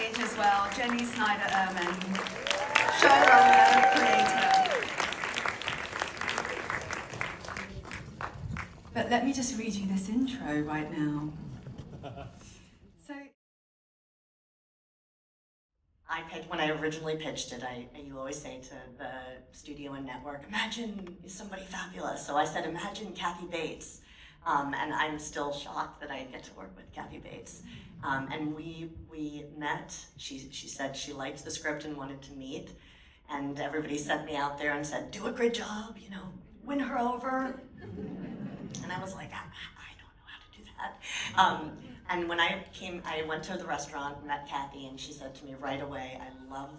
stage as well, Jenny Snyder-Ehrman, showrunner, creator. But let me just read you this intro right now. So, when I originally pitched it, you always say to the studio and network, imagine somebody fabulous. So I said, imagine Kathy Bates. And I'm still shocked that I get to work with Kathy Bates. And we met. She said she liked the script and wanted to meet. And everybody sent me out there and said, do a great job, win her over. And I was like, I don't know how to do that. And when I went to the restaurant, met Kathy, and she said to me right away, I love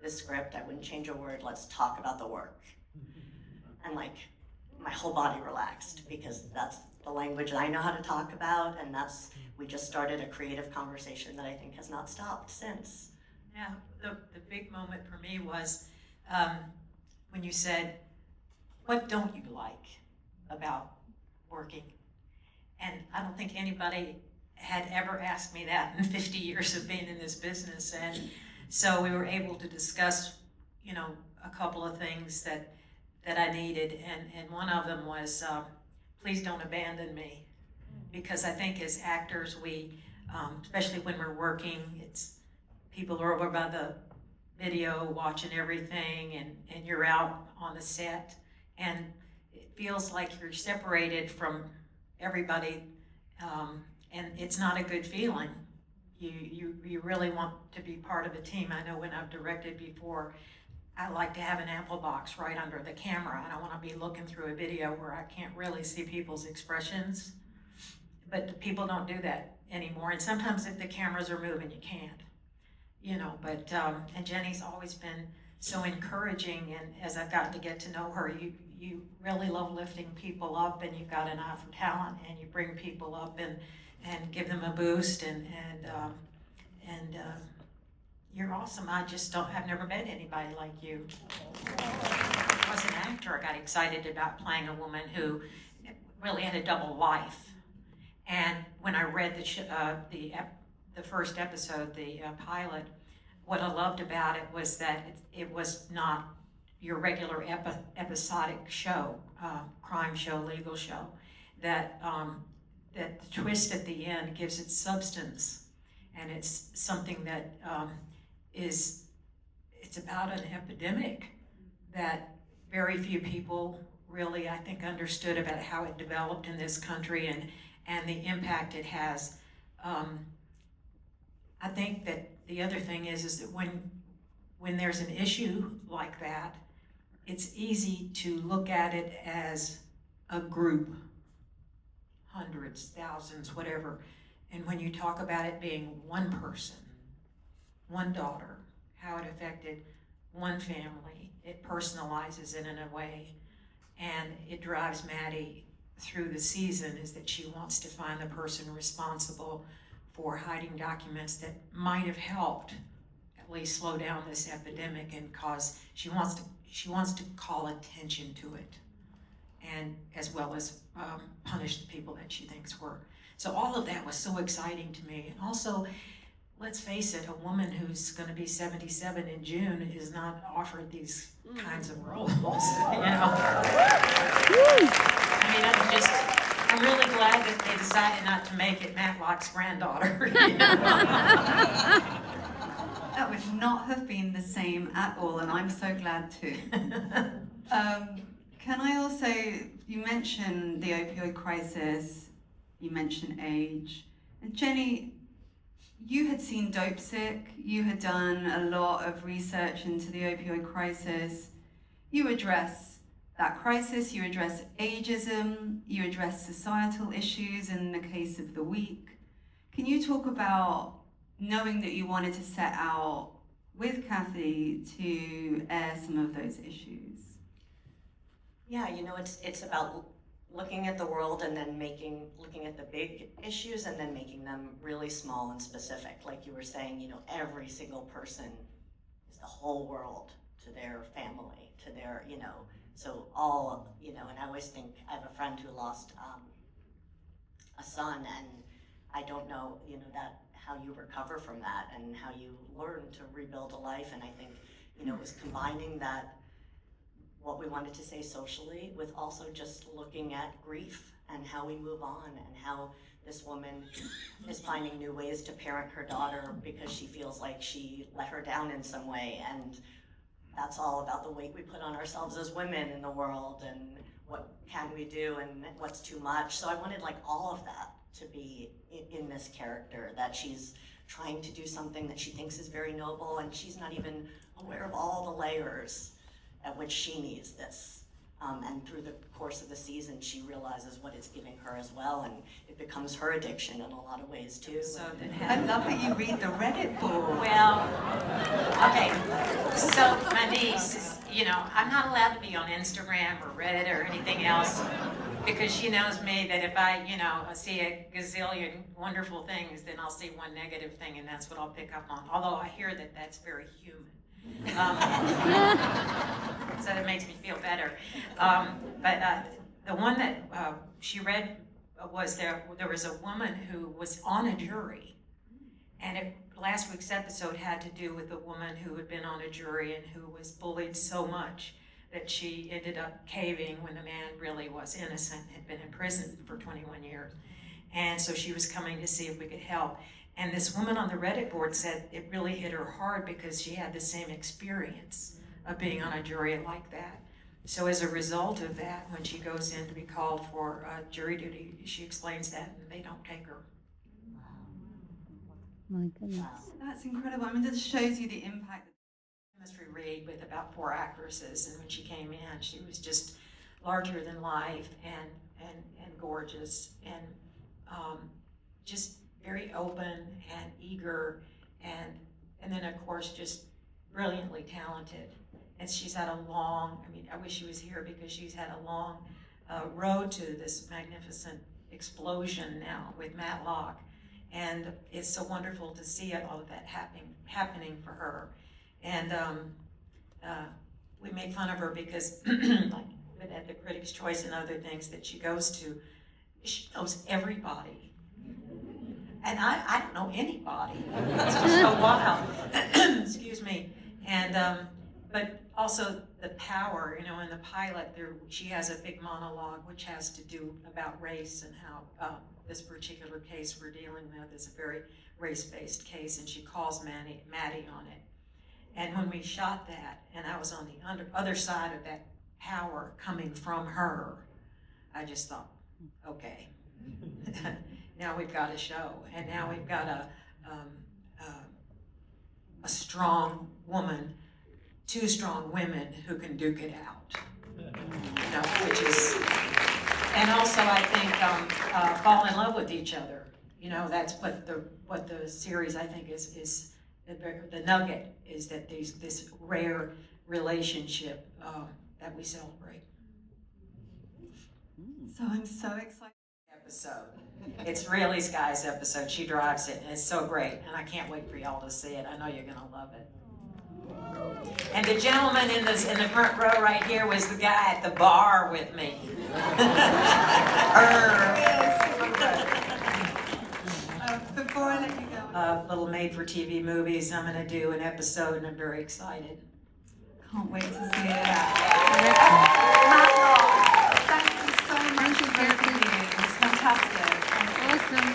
this script, I wouldn't change a word, let's talk about the work. And my whole body relaxed, because that's the language that I know how to talk about, and we just started a creative conversation that I think has not stopped since. Yeah, the big moment for me was when you said, what don't you like about working? And I don't think anybody had ever asked me that in 50 years of being in this business. And so we were able to discuss, a couple of things that I needed. And one of them was, please don't abandon me. Because I think as actors, we, especially when we're working, people are over by the video watching everything, and you're out on the set. And it feels like you're separated from everybody, and it's not a good feeling. You really want to be part of a team. I know when I've directed before, I like to have an ample box right under the camera. I don't want to be looking through a video where I can't really see people's expressions. But people don't do that anymore. And sometimes if the cameras are moving, you can't. And Jenny's always been so encouraging, and as I've gotten to get to know her, you really love lifting people up, and you've got an eye for talent, and you bring people up and give them a boost, and you're awesome. I've never met anybody like you. As an actor, I got excited about playing a woman who really had a double life. And when I read the first episode, the pilot, what I loved about it was that it was not your regular episodic show, crime show, legal show. That the twist at the end gives it substance, and it's something that it's about an epidemic that very few people really, I think, understood about how it developed in this country and the impact it has. I think that the other thing is that when there's an issue like that, it's easy to look at it as a group, hundreds, thousands, whatever. And when you talk about it being one person, one daughter, how it affected one family, it personalizes it in a way. And it drives Maddie through the season, is that she wants to find the person responsible for hiding documents that might have helped at least slow down this epidemic, and she wants to call attention to it, and as well as punish the people that she thinks were. So all of that was so exciting to me. And also, let's face it, a woman who's going to be 77 in June is not offered these kinds of roles, I'm really glad that they decided not to make it Matlock's granddaughter. that would not have been the same at all, and I'm so glad too. Can I also, you mentioned the opioid crisis, you mentioned age, and Jenny, you had seen Dope Sick, you had done a lot of research into the opioid crisis. You address that crisis, you address ageism, you address societal issues in the case of The Week. Can you talk about knowing that you wanted to set out with Kathy to air some of those issues? Yeah, it's about looking at the world and then looking at the big issues and then making them really small and specific. Like you were saying, every single person is the whole world to their family, to their, so all, and I always think, I have a friend who lost a son, and I don't know, that how you recover from that and how you learn to rebuild a life. And I think, you know, it was combining that, what we wanted to say socially, with also just looking at grief and how we move on, and how this woman is finding new ways to parent her daughter because she feels like she let her down in some way. And that's all about the weight we put on ourselves as women in the world, and what can we do and what's too much. So I wanted like all of that to be in this character, that she's trying to do something that she thinks is very noble, and she's not even aware of all the layers at which she needs this. And through the course of the season, she realizes what it's giving her as well, and it becomes her addiction in a lot of ways too. So I love that you read the Reddit board. well, okay, so my niece is, you know, I'm not allowed to be on Instagram or Reddit or anything else, because she knows me that if I, you know, see a gazillion wonderful things, then I'll see one negative thing, and that's what I'll pick up on. Although I hear that that's very human. So that makes me feel better. But the one that she read was there was a woman who was on a jury, and last week's episode had to do with a woman who had been on a jury and who was bullied so much that she ended up caving when the man really was innocent, had been in prison for 21 years. And so she was coming to see if we could help. And this woman on the Reddit board said it really hit her hard because she had the same experience of being on a jury like that. So as a result of that, when she goes in to be called for jury duty, she explains that and they don't take her. My goodness. That's incredible. I mean, this shows you the impact. Chemistry read with about 4 actresses, and when she came in, she was just larger than life and gorgeous, and just very open and eager, and then of course just brilliantly talented. And she's had a long, I mean, I wish she was here because she's had a long road to this magnificent explosion now with Matlock. And it's so wonderful to see all of that happening for her. And we made fun of her because, like at the Critics' Choice and other things that she goes to, she knows everybody. And I don't know anybody. It's just so wild. Excuse me. And but also the power, you know, in the pilot, she has a big monologue which has to do about race and how this particular case we're dealing with is a very race-based case, and she calls Maddie on it. And when we shot that, and I was on the other side of that power coming from her, I just thought, okay, now we've got a show, and now we've got a strong woman, 2 strong women who can duke it out, you know, which is, and also I think fall in love with each other. You know, that's what the series I think is the nugget is, that this rare relationship that we celebrate. So I'm so excited. Episode. It's really Sky's episode. She drives it, and it's so great. And I can't wait for y'all to see it. I know you're gonna love it. And the gentleman in the front row right here was the guy at the bar with me. Before I let you go, Little made-for-TV movies. I'm gonna do an episode, and I'm very excited. can't wait to see it. Matlock. Thank you so much for both of you. It's fantastic. Awesome.